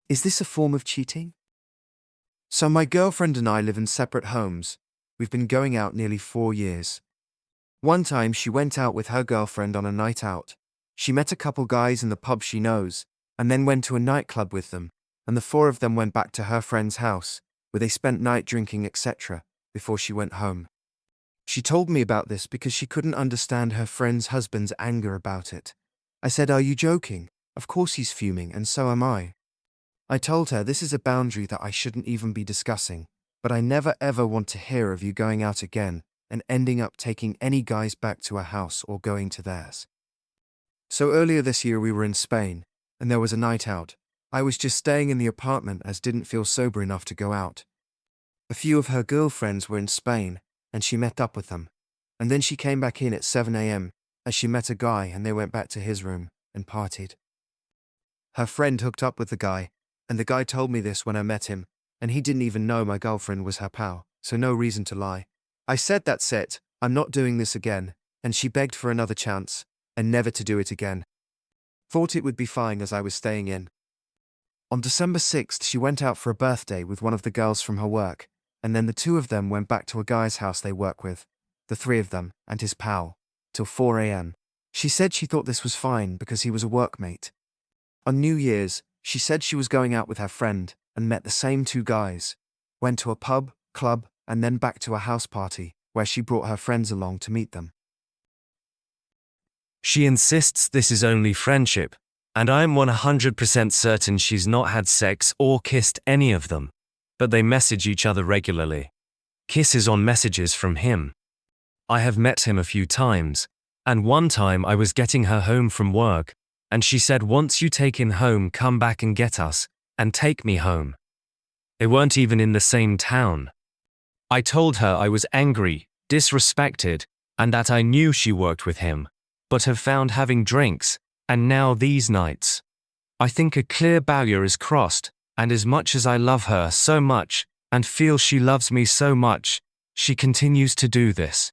Is this a form of cheating? So my girlfriend and I live in separate homes. We've been going out nearly 4 years. One time she went out with her girlfriend on a night out. She met a couple guys in the pub she knows, and then went to a nightclub with them, and the four of them went back to her friend's house, where they spent night drinking etc., before she went home. She told me about this because she couldn't understand her friend's husband's anger about it. I said, "Are you joking? Of course he's fuming, and so am I." I told her this is a boundary that I shouldn't even be discussing, but I never ever want to hear of you going out again and ending up taking any guys back to a house or going to theirs. So earlier this year we were in Spain, and there was a night out. I was just staying in the apartment as didn't feel sober enough to go out. A few of her girlfriends were in Spain, and she met up with them. And then she came back in at 7 a.m. as she met a guy and they went back to his room and partied. Her friend hooked up with the guy, and the guy told me this when I met him, and he didn't even know my girlfriend was her pal, so no reason to lie. I said that's it, I'm not doing this again, and she begged for another chance, and never to do it again. Thought it would be fine as I was staying in. On December 6th she went out for a birthday with one of the girls from her work, and then the two of them went back to a guy's house they work with, the three of them, and his pal, till 4 a.m. She said she thought this was fine because he was a workmate. On New Year's, she said she was going out with her friend and met the same two guys, went to a pub, club, and then back to a house party, where she brought her friends along to meet them. She insists this is only friendship, and I'm 100% certain she's not had sex or kissed any of them, but they message each other regularly. Kisses on messages from him. I have met him a few times, and one time I was getting her home from work, and she said, "Once you take in home, come back and get us, and take me home." They weren't even in the same town. I told her I was angry, disrespected, and that I knew she worked with him, but have found having drinks, and now these nights. I think a clear barrier is crossed, and as much as I love her so much, and feel she loves me so much, she continues to do this.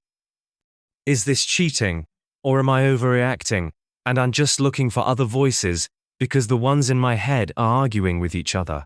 Is this cheating, or am I overreacting, and I'm just looking for other voices, because the ones in my head are arguing with each other?